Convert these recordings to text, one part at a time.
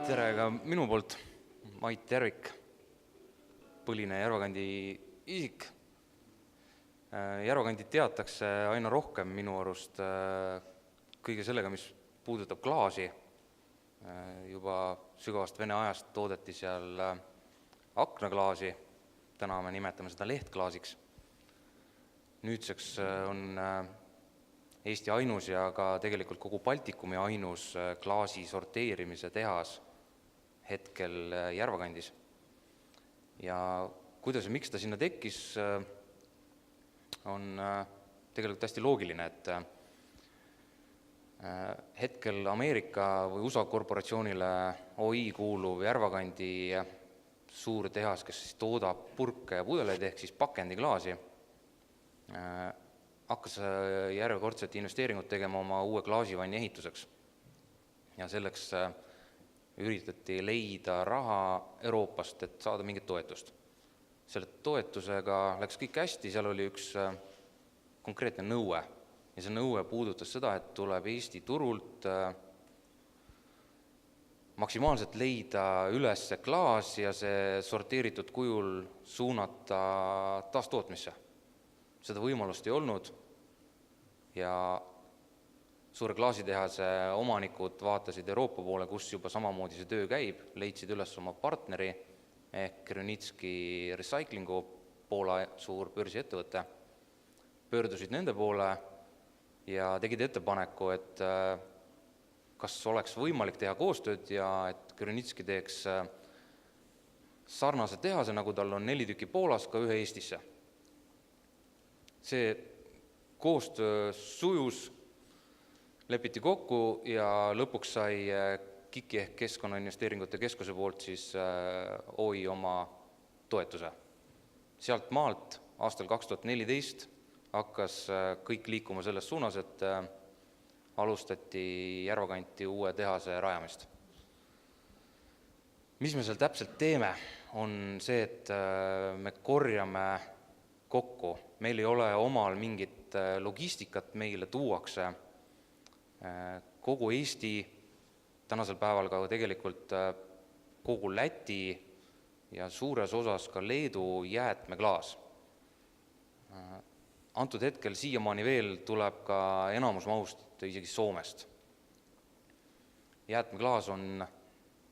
Tere ka minu poolt, Mait Järvik, põline Järvakandi isik. Järvakandit teatakse aina rohkem minu arust kõige sellega, mis puudutab klaasi. Juba sügavast Vene ajast toodeti seal aknaklaasi, täna me nimetame seda lehtklaasiks. Nüüdseks on Eesti ainus ja ka tegelikult kogu Baltikumi ainus klaasi sorteerimise tehas hetkel Järvakandis. Ja kuidas ja miks ta sinna tekkis, on tegelikult hästi loogiline, et hetkel Ameerika või USA korporatsioonile OI kuuluv Järvakandi suur tehas, kes toodab purke ja pudeleid ehk siis pakendiklaasi, hakkas järjekordset investeeringut tegema oma uue klaasivanni ehituseks. Ja selleks üritati leida raha Euroopast, et saada mingit toetust. Selle toetusega läks kõik hästi, seal oli üks konkreetne nõue. Ja see nõue puudutas seda, et tuleb Eesti turult maksimaalselt leida üles klaas ja see sorteeritud kujul suunata taastootmisse. Seda võimalust ei olnud ja suure klaasitehase omanikud vaatasid Euroopa poole, kus juba samamoodi see töö käib, leidsid üles oma partneri ehk Krünitski Recyclingu, Poola suur börsiettevõte, pöördusid nende poole ja tegid ettepaneku, et kas oleks võimalik teha koostööd ja et Krünitski teeks sarnase tehase, nagu tal on 4 tükki Poolas, ka ühe Eestisse. See koostöö sujus, lepiti kokku ja lõpuks sai KIK ehk Keskkonnainvesteeringute Keskuse poolt siis OI oma toetuse. Sealt maalt aastal 2014 hakkas kõik liikuma selles suunas, et alustati Järvakanti uue tehase rajamist. Mis me seal täpselt teeme, on see, et me korjame kokku. Meil ei ole omal mingit logistikat, meile tuuakse kogu Eesti, tänasel päeval ka tegelikult kogu Läti ja suures osas ka Leedu jäätmeklaas. Antud hetkel siiamaani veel tuleb ka enamus mahust isegi Soomest. Jäätmeklaas on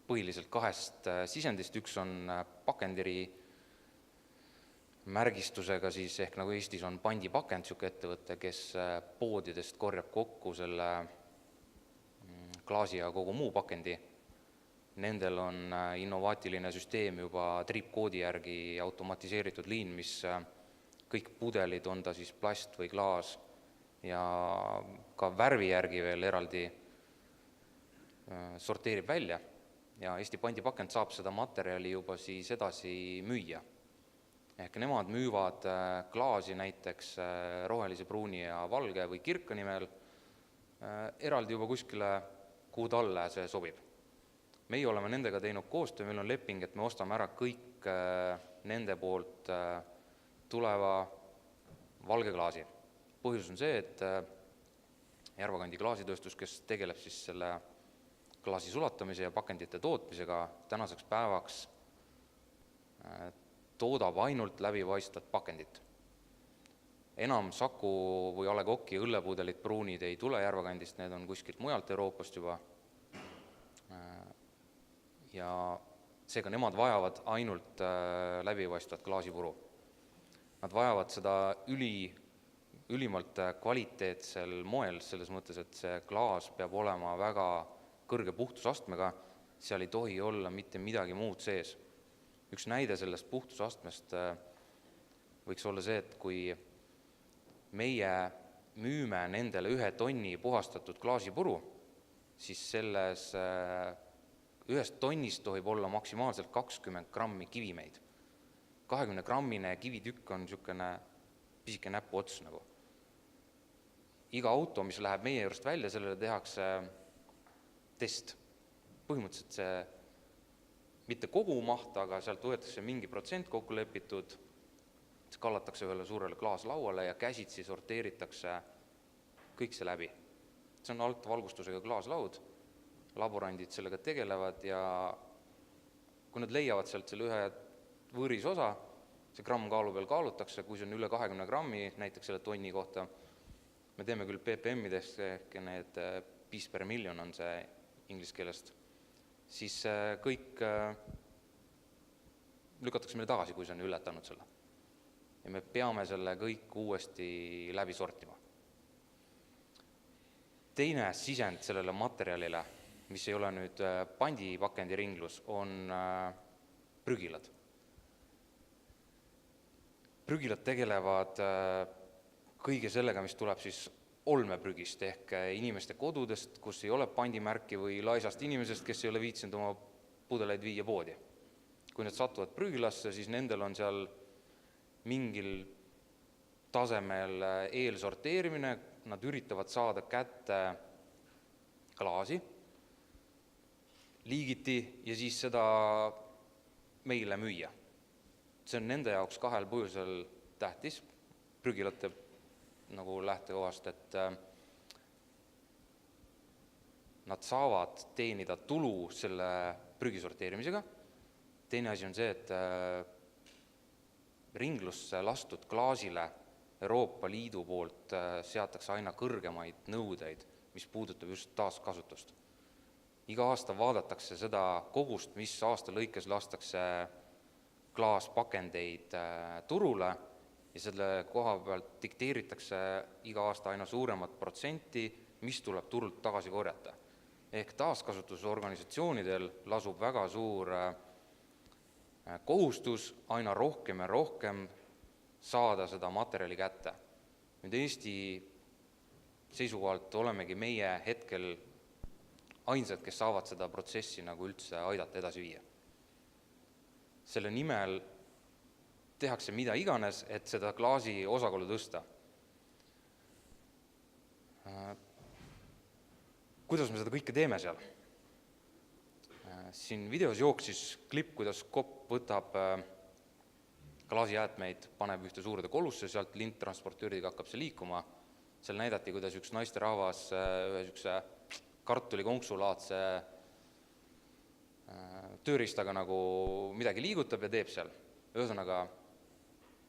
põhiliselt 2 sisendist, üks on pakendiri märgistusega siis, ehk nagu Eestis on pandipakend, siuke ettevõte, kes poodidest korjab kokku selle klaasi ja kogu muu pakendi. Nendel on innovaatiline süsteem juba triipkoodi järgi automatiseeritud liin, mis kõik pudelid, on ta siis plast või klaas ja ka värvi järgi veel eraldi sorteerib välja ja Eesti pandipakend saab seda materjali juba siis edasi müüa. Ehk nemad müüvad klaasi näiteks rohelise, pruuni ja valge või kirka nimel eraldi juba kuskile, kuhu talle see sobib. Meie oleme nendega teinud koostöö, meil on leping, et me ostame ära kõik nende poolt tuleva valge klaasi. Põhjus on see, et Järvakandi klaasitööstus, kes tegeleb siis selle klaasi sulatamise ja pakendite tootmisega, tänaseks päevaks toodab ainult läbipaistvat pakendit. Enam Saku või A. Le Coq'i õllepudelid, pruunid ei tule Järvakandist, need on kuskilt mujalt Euroopast juba. Ja seega nemad vajavad ainult läbipaistvat klaasipuru. Nad vajavad seda ülimalt kvaliteetsel moel, selles mõttes, et see klaas peab olema väga kõrge puhtusastmega, seal ei tohi olla mitte midagi muud sees. Üks näide sellest puhtusastmest võiks olla see, et kui meie müüme nendele 1 tonni puhastatud klaasipuru, siis selles 1 tonnist tohib olla maksimaalselt 20 grammi kivimeid. 20-grammine kivitükk on niisugune pisike näpu ots nagu. Iga auto, mis läheb meie juurest välja, sellele tehakse test. Põhimõtteliselt see mitte kogu maht, aga sealt võetakse mingi protsent kokku lepitud, see kallatakse ühele suurele klaaslauale ja käsitsi sorteeritakse kõik see läbi. See on alt valgustusega klaaslaud, laborandid sellega tegelevad ja kui nad leiavad sealt selle ühe võõrisosa, see gramm kaalu peal kaalutakse, kui see on üle 20 grammi, näiteks selle tonni kohta, me teeme küll ppm-idest, ehk need piece per million on see inglise keelest, siis kõik lükatakse meile tagasi, kui see on ületanud selle. Ja me peame selle kõik uuesti läbi sortima. Teine sisend sellele materjalile, mis ei ole nüüd pandipakendi ringlus, on prügilad. Prügilad tegelevad kõige sellega, mis tuleb siis olmeprügist ehk inimeste kodudest, kus ei ole pandimärki või laisast inimesest, kes ei ole viitsinud oma pudeleid viia poodi. Kui nad satuvad prügilasse, siis nendel on seal mingil tasemel eelsorteerimine, nad üritavad saada kätte klaasi, liigiti ja siis seda meile müüa. See on nende jaoks kahel põhjusel tähtis, prügilate nagu lähtekohast, et nad saavad teenida tulu selle prügi sorteerimisega. Teine asi on see, et ringlusse lastud klaasile Euroopa Liidu poolt seatakse aina kõrgemaid nõudeid, mis puudutab just taaskasutust. Iga aasta vaadatakse seda kogust, mis aasta lõikes lastakse klaaspakendeid turule ja selle koha pealt dikteeritakse iga aasta aina suuremat protsenti, mis tuleb turult tagasi korjata. Ehk taaskasutusorganisatsioonidel lasub väga suur kohustus aina rohkem ja rohkem saada seda materjali kätte. Nüüd Eesti seisukohalt olemegi meie hetkel ainsad, kes saavad seda protsessi nagu üldse aidata edasi viia. Selle nimel tehakse mida iganes, et seda klaasi osakaalu tõsta. Kuidas me seda kõike teeme seal? Siin videos jooksis klipp, kuidas kopp võtab klaasijäätmeid, paneb ühte suurde kolusse, sealt lindtransportööriga hakkab see liikuma. Seal näidati, kuidas üks naisterahvas ühe kartulikonksulaadse tööriistaga nagu midagi liigutab ja teeb seal. Ühesõnaga,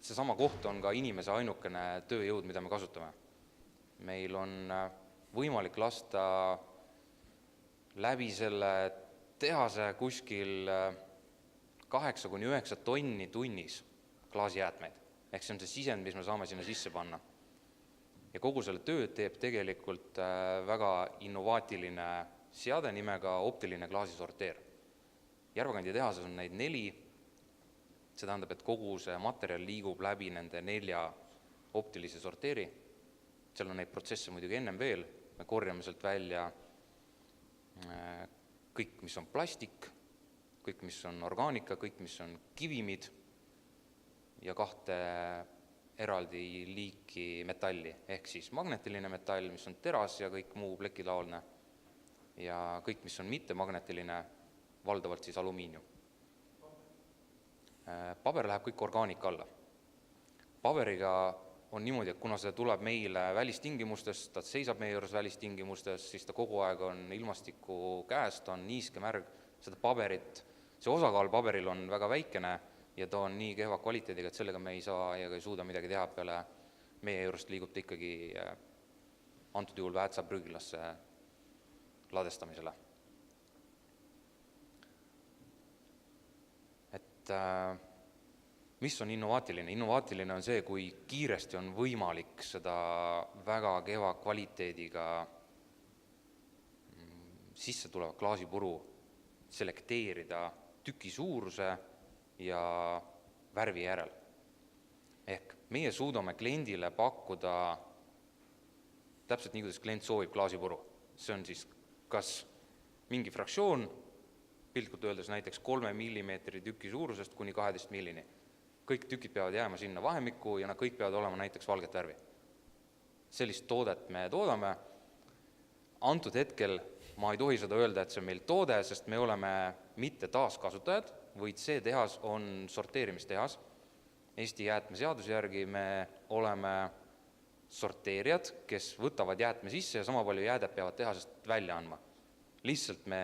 seesama koht on ka inimese ainukene tööjõud, mida me kasutame. Meil on võimalik lasta läbi selle tehase kuskil 8-9 tonni tunnis klaasijäätmeid. Ehk see on see sisend, mis me saame sinna sisse panna. Ja kogu selle töö teeb tegelikult väga innovaatiline seade nimega optiline klaasisorteer. Järvakandi tehases on neid 4. See tähendab, et kogu see materjal liigub läbi nende 4 optilise sorteeri. Seal on neid protsesse muidugi ennem veel. Me korjame sealt välja kõik, mis on plastik, kõik, mis on orgaanika, kõik, mis on kivimid ja 2 eraldi liiki metalli, ehk siis magnetiline metall, mis on teras ja kõik muu plekilaolne ja kõik, mis on mittemagnetiline, valdavalt siis alumiinium. Paber läheb kõik orgaanika alla. Paberiga on niimoodi, et kuna see tuleb meile välistingimustest, ta seisab meie juures välistingimustes, siis ta kogu aeg on ilmastiku käes, ta on niiske märg, seda paberit, see osakaal paberil on väga väikene ja ta on nii kehva kvaliteediga, et sellega me ei saa ja ei suuda midagi teha peale. Meie juurest liigub ta ikkagi antud juhul Väätsa prügilasse ladestamisele. Et mis on innovaatiline? Innovaatiline on see, kui kiiresti on võimalik seda väga kehva kvaliteediga sisse tuleva klaasipuru selekteerida tüki suuruse ja värvi järel. Ehk meie suudame kliendile pakkuda täpselt nii, kuidas klient soovib klaasipuru. See on siis kas mingi fraktsioon, piltlikult öeldes näiteks 3 mm tüki suurusest kuni 12 millini. Kõik tükid peavad jääma sinna vahemikku ja nad kõik peavad olema näiteks valget värvi. Sellist toodet me toodame. Antud hetkel ma ei tohi seda öelda, et see on meil toode, sest me oleme mitte taaskasutajad, vaid see tehas on sorteerimistehas. Eesti jäätmeseaduse järgi me oleme sorteerijad, kes võtavad jäätme sisse ja sama palju jäädet peavad tehasest välja andma. Lihtsalt me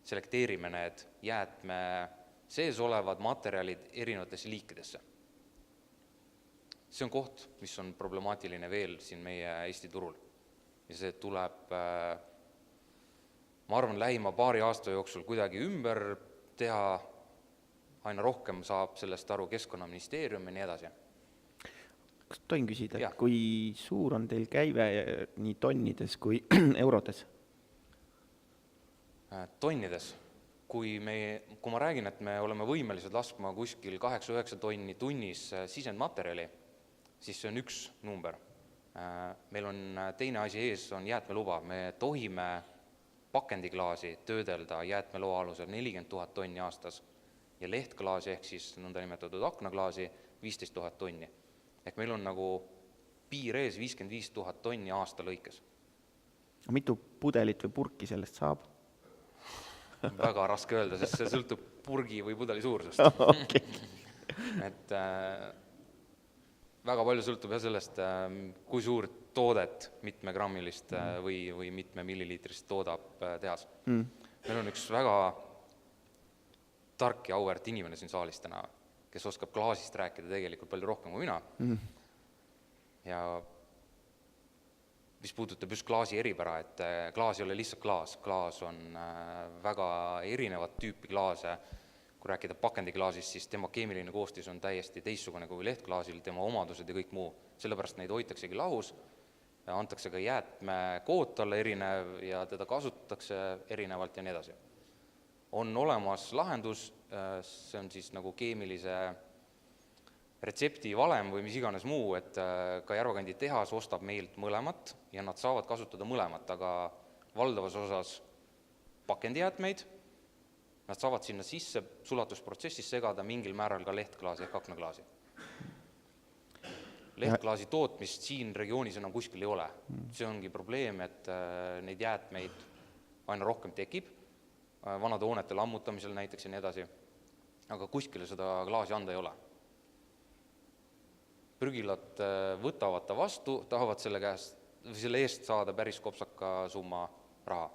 selekteerime need jäätme sees olevad materjalid erinevatesse liikidesse. See on koht, mis on problemaatiline veel siin meie Eesti turul. Ja see tuleb, ma arvan, lähima paari aasta jooksul kuidagi ümber teha, aina rohkem saab sellest aru Keskkonnaministeerium ja nii edasi. Kas tohin küsida, Jah. kui suur on teil käive nii tonnides kui eurodes? Tonnides. Kui ma räägin, et me oleme võimelised laskma kuskil 8-9 tonni tunnis sisendmaterjali, siis see on üks number. Meil on teine asi ees, on jäätmeluba. Me tohime pakendiklaasi töödelda jäätmeloa alusel 40 000 tonni aastas ja lehtklaasi ehk siis nõnda nimetatud aknaklaasi 15 000 tonni. Ehk meil on nagu piir ees 55 000 tonni aasta lõikes. Mitu pudelit või purki sellest saab? Väga raske öelda, sest see sõltub purgi või pudeli suurusest. Okay. Et väga palju sõltub sellest, kui suur toodet mitmegrammilist või mitme milliliitrist toodab tehas. Meil on üks väga tark ja auväärt inimene siin saalis täna, kes oskab klaasist rääkida tegelikult palju rohkem kui mina. Ja mis puudutab just klaasi eripära, et klaas ei ole lihtsalt klaas on väga erinevat tüüpi klaase. Kui rääkida pakendiklaasist, siis tema keemiline koostis on täiesti teistsugune kui lehtklaasil, tema omadused ja kõik muu. Sellepärast neid hoitaksegi lahus, antakse ka jäätmekood talle erinev ja teda kasutatakse erinevalt ja nii edasi. On olemas lahendus, see on siis nagu keemilise retsepti valem või mis iganes muu, et ka Järvakandi tehas ostab meilt mõlemat ja nad saavad kasutada mõlemat, aga valdavas osas pakendijäätmeid, nad saavad sinna sisse sulatusprotsessis segada mingil määral ka lehtklaasi ehk aknaklaasi. Lehtklaasi tootmist siin regioonis enam kuskil ei ole. See ongi probleem, et neid jäätmeid aina rohkem tekib, vanade hoonete lammutamisel näiteks ja nii edasi, aga kuskile seda klaasi anda ei ole. Prügilad võtavad ta vastu, tahavad selle eest saada päris kopsaka summa raha.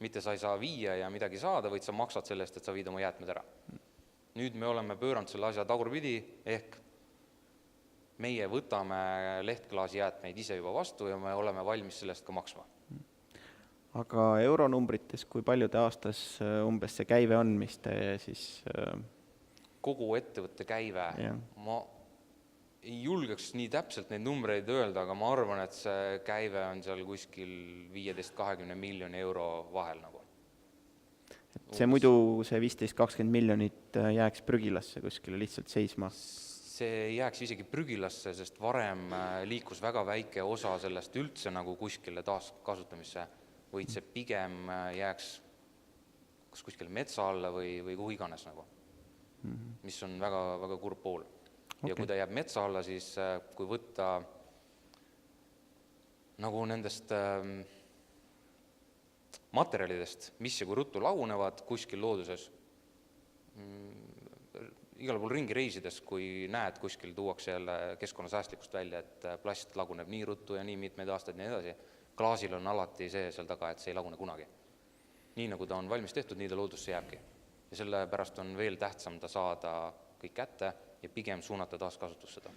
Mitte sa ei saa viia ja midagi saada, vaid sa maksad selle eest, et sa viid oma jäätmed ära. Nüüd me oleme pööranud selle asja tagurpidi, ehk meie võtame lehtklaasi jäätmeid ise juba vastu ja me oleme valmis sellest ka maksma. Aga euronumbrites, kui palju te aastas umbes see käive on, mis te siis... Kogu ettevõtte käive, ma ei julgeks nii täpselt neid numbreid öelda, aga ma arvan, et see käive on seal kuskil 15-20 miljoni euro vahel nagu. See muidu see 15-20 miljonit jääks prügilasse kuskile lihtsalt seisma? See jääks isegi prügilasse, sest varem liikus väga väike osa sellest üldse nagu kuskile taaskasutamisse, võid see pigem jääks kas kuskile metsa alla või kuhu iganes nagu, mis on väga, väga kurb pool. Ja kui ta jääb metsa alla, siis kui võtta nagu nendest materjalidest, mis ja kui ruttu lagunevad kuskil looduses, igal pool ringi reisides, kui näed kuskil tuuakse jälle keskkonnasäästlikust välja, et plast laguneb nii ruttu ja nii mitmeid aastaid nii edasi, klaasil on alati see seal taga, et see ei lagune kunagi. Nii nagu ta on valmis tehtud, nii ta loodusse jääbki. Ja selle pärast on veel tähtsam ta saada kõik kätte ja pigem suunata taaskasutus seda.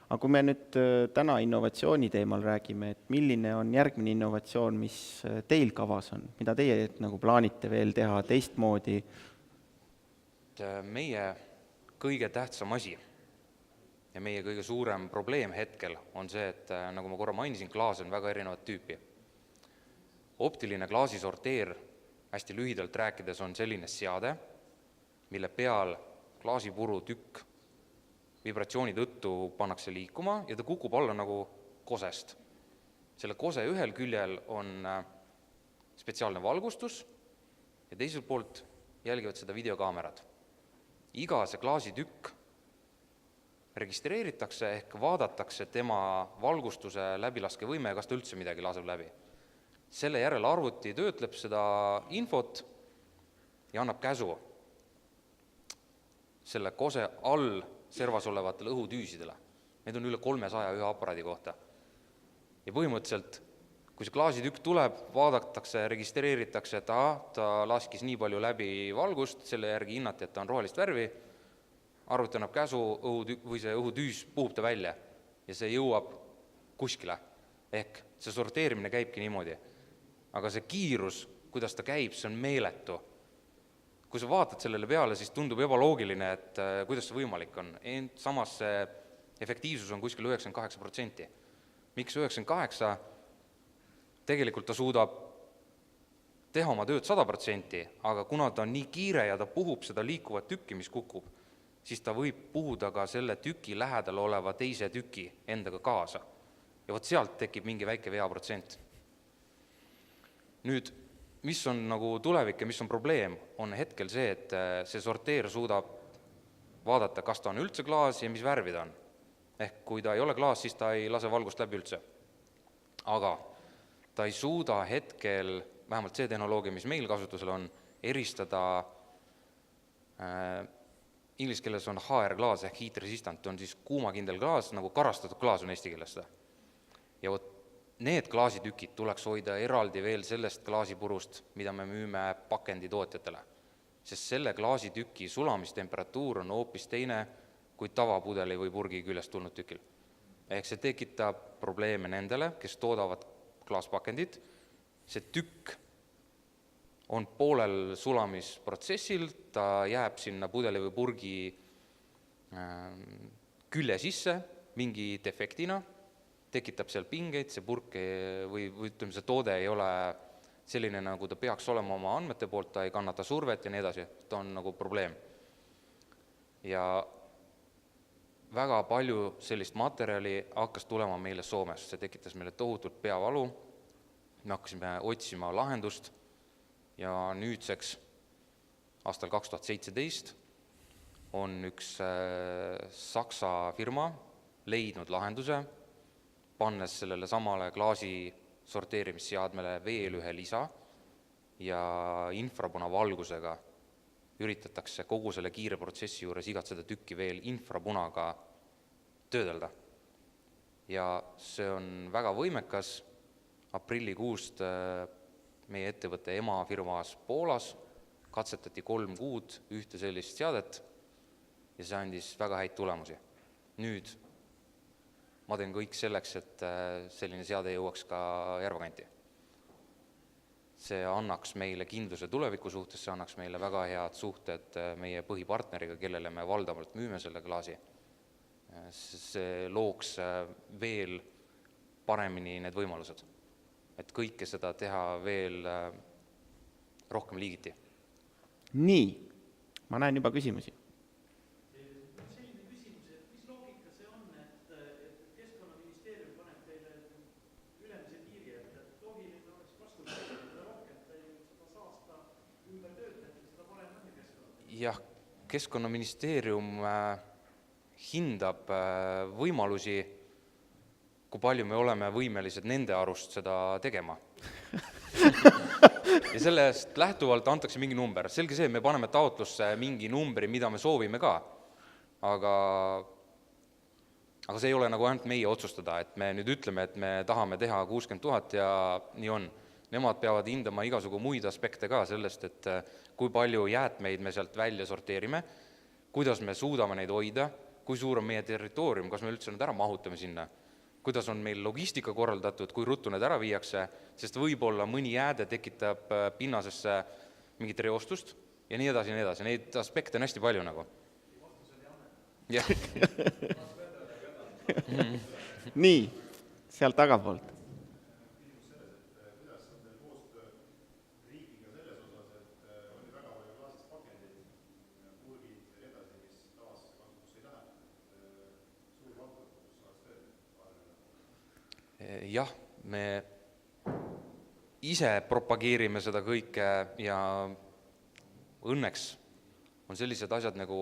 Aga kui me nüüd täna innovatsiooni teemal räägime, et milline on järgmine innovatsioon, mis teil kavas on? Mida teie nagu plaanite veel teha teistmoodi? Meie kõige tähtsam asi ja meie kõige suurem probleem hetkel on see, et nagu ma korra mainisin, klaas on väga erinevat tüüpi. Optiline klaasisorteer, hästi lühidalt rääkides, on selline seade, mille peal klaasipuru tükk vibratsiooni tõttu pannakse liikuma ja ta kukub alla nagu kosest. Selle kose ühel küljel on spetsiaalne valgustus ja teiselt poolt jälgivad seda videokaamerad. Iga see klaasitükk registreeritakse ehk vaadatakse tema valgustuse läbilaskevõime ja kas ta üldse midagi laseb läbi. Selle järel arvuti töötleb seda infot ja annab käsu selle kose all servas olevatele õhutüüsidele. Need on üle 300 ühe aparaadi kohta. Ja põhimõtteliselt Kui see klaasitükk tuleb, vaadatakse, registreeritakse, et ta laskis nii palju läbi valgust, selle järgi hinnati, et ta on rohelist värvi, arvuti annab käsu, see õhutüüs puhub ta välja ja see jõuab kuskile. Ehk see sorteerimine käibki niimoodi. Aga see kiirus, kuidas ta käib, see on meeletu. Kui sa vaatad sellele peale, siis tundub ebaloogiline, et kuidas see võimalik on. Samas see efektiivsus on kuskil 98%. Miks 98%? Tegelikult ta suudab teha oma tööd 100%, aga kuna ta on nii kiire ja ta puhub seda liikuvat tükki, mis kukub, siis ta võib puhuda ka selle tüki lähedal oleva teise tüki endaga kaasa. Ja vot sealt tekib mingi väike veaprotsent. Nüüd, mis on nagu tulevik ja mis on probleem, on hetkel see, et see sorteer suudab vaadata, kas ta on üldse klaas ja mis värvi ta on. Ehk kui ta ei ole klaas, siis ta ei lase valgust läbi üldse. Aga ta ei suuda hetkel, vähemalt see tehnoloogia, mis meil kasutusel on, eristada, inglise keeles on HR-klaas ehk heat resistant, on siis kuumakindel klaas, nagu karastatud klaas on eesti keeles seda. Ja vot need klaasitükid tuleks hoida eraldi veel sellest klaasipurust, mida me müüme pakenditootjatele. Sest selle klaasitüki sulamistemperatuur on hoopis teine kui tavapudeli või purgi küljest tulnud tükil. Ehk see tekitab probleeme nendele, kes toodavad klaaspakendid, see tükk on poolel sulamisprotsessil, ta jääb sinna pudeli või purgi külje sisse mingi defektina, tekitab seal pingeid, see purk või ütleme, see toode ei ole selline, nagu ta peaks olema oma andmete poolt, ta ei kannata survet ja nii edasi, ta on nagu probleem. Ja väga palju sellist materjali hakkas tulema meile Soomes, see tekitas meile tohutult peavalu, me hakkasime otsima lahendust ja nüüdseks aastal 2017 on üks Saksa firma leidnud lahenduse, pannes sellele samale klaasi sorteerimisseadmele veel ühe lisa ja infrapunavalgusega üritatakse kogu selle kiire protsessi juures igat seda tükki veel infrapunaga töödelda. Ja see on väga võimekas. Aprillikuust meie ettevõtte emafirmas Poolas katsetati 3 kuud ühte sellist seadet ja see andis väga häid tulemusi. Nüüd ma teen kõik selleks, et selline seade jõuaks ka Järvakanti. See annaks meile kindluse tuleviku suhtes, see annaks meile väga head suhted meie põhipartneriga, kellele me valdavalt müüme selle klaasi. See looks veel paremini need võimalused, et kõike seda teha veel rohkem liigiti. Nii, ma näen juba küsimusi. Selline küsimus, et mis loogika see on, et Keskkonnaministeerium paneb teile ülemise piiri, et tohiline oleks vastutada, mida rohkem te seda saasta ümber töötate, seda parem on keskkonna. Jah, Keskkonnaministeerium hindab võimalusi, kui palju me oleme võimelised nende arust seda tegema. Ja sellest lähtuvalt antakse mingi number. Selge see, me paneme taotlusse mingi numbri, mida me soovime ka, aga see ei ole nagu ainult meie otsustada, et me nüüd ütleme, et me tahame teha 60 000 ja nii on. Nemad peavad hindama igasugu muid aspekte ka sellest, et kui palju jäätmeid me sealt välja sorteerime, kuidas me suudame neid hoida, kui suur on meie territoorium, kas me üldse nad ära mahutame sinna, kuidas on meil logistika korraldatud, kui ruttu need ära viiakse, sest võib-olla mõni jääde tekitab pinnasesse mingit reostust ja nii edasi ja nii edasi. Neid aspekte on hästi palju nagu. Ja. Nii, sealt tagapoolt. Jah, me ise propageerime seda kõike ja õnneks on sellised asjad nagu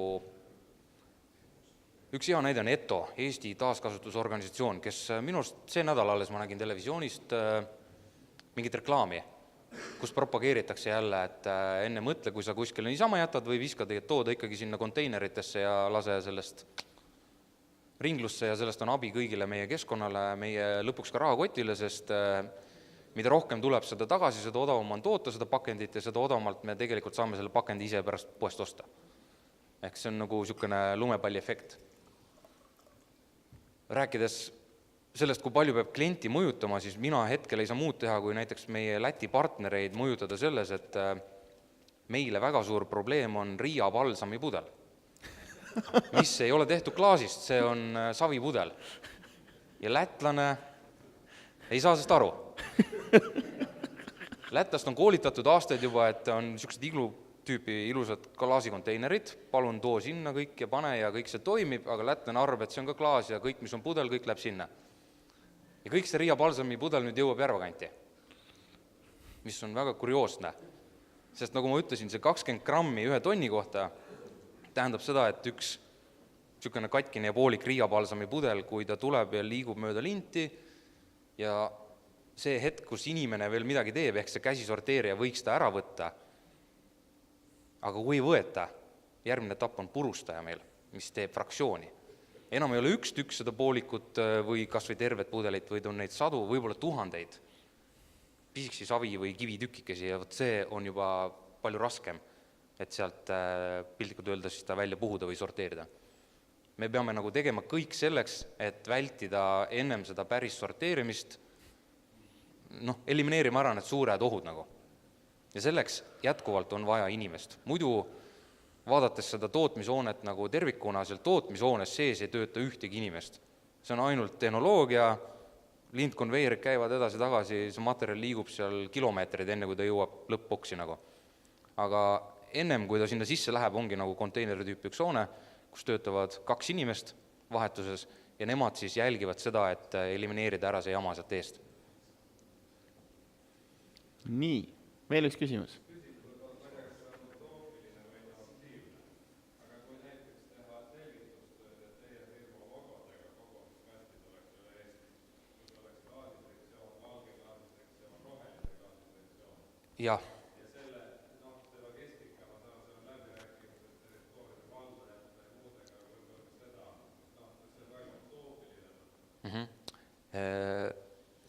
üks hea näide on ETO, Eesti taaskasutusorganisatsioon, kes minu arust see nädal alles ma nägin televisioonist mingit reklaami, kus propageeritakse jälle, et enne mõtle, kui sa kuskile niisama jätad või viskad, tooda ikkagi sinna konteineritesse ja lase sellest ringlusse ja sellest on abi kõigile meie keskkonnale, meie lõpuks ka rahakotile, sest mida rohkem tuleb seda tagasi, seda odavam on toota seda pakendit ja seda odavamalt me tegelikult saame selle pakendi ise pärast poest osta. Ehk see on nagu niisugune lumepalli efekt. Rääkides sellest, kui palju peab klienti mõjutama, siis mina hetkel ei saa muud teha, kui näiteks meie Läti partnereid mõjutada selles, et meile väga suur probleem on Riia balsami pudel, mis ei ole tehtud klaasist, see on savipudel. Ja lätlane ei saa sellest aru. Lätlast on koolitatud aastaid juba, et on niisugused iglu-tüüpi ilusad klaasikonteinerid, palun too sinna kõik ja pane ja kõik see toimib, aga lätlane arvab, et see on ka klaas ja kõik, mis on pudel, kõik läheb sinna. Ja kõik see Riia balsami pudel nüüd jõuab Järvakanti, mis on väga kurioosne. Sest nagu ma ütlesin, see 20 grammi 1 tonni kohta tähendab seda, et üks niisugune katkine ja poolik Riia balsami pudel, kui ta tuleb ja liigub mööda linti ja see hetk, kus inimene veel midagi teeb, ehk see käsisorteerija võiks ta ära võtta, aga kui ei võeta, järgmine etapp on purustaja meil, mis teeb fraktsiooni. Enam ei ole üks tükk seda poolikut või kas või tervet pudelit, või on neid sadu, võib-olla tuhandeid pisiksi savi või kivitükikesi ja võt see on juba palju raskem, et sealt piltlikult öelda siis ta välja puhuda või sorteerida. Me peame nagu tegema kõik selleks, et vältida ennem seda päris sorteerimist, elimineerima ära need suured ohud nagu. Ja selleks jätkuvalt on vaja inimest. Muidu vaadates seda tootmishoonet nagu tervikuna, seal tootmishoones sees ei tööta ühtegi inimest. See on ainult tehnoloogia, lindkonveirid käivad edasi-tagasi, see materjal liigub seal kilomeetreid, enne kui ta jõuab lõppboksi nagu. Aga ennem, kui ta sinna sisse läheb, ongi nagu konteineri tüüpi üks hoone, kus töötavad 2 inimest vahetuses ja nemad siis jälgivad seda, et elimineerida ära see jama sealt eest. Nii, veel üks küsimus. Jah.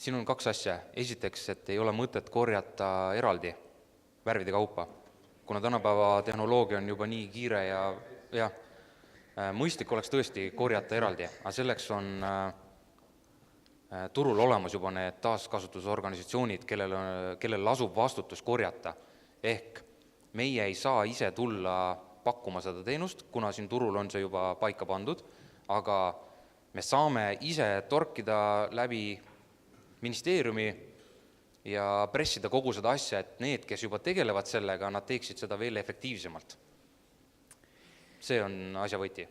Siin on 2 asja. Esiteks, et ei ole mõtet korjata eraldi värvide kaupa, kuna tänapäeva tehnoloogia on juba nii kiire ja mõistlik oleks tõesti korjata eraldi, aga selleks on turul olemas juba need taaskasutusorganisatsioonid, kellel lasub vastutus korjata. Ehk meie ei saa ise tulla pakkuma seda teenust, kuna siin turul on see juba paika pandud, aga me saame ise torkida läbi ministeeriumi ja pressida kogu seda asja, et need, kes juba tegelevad sellega, nad teeksid seda veel efektiivsemalt. See on asja võti.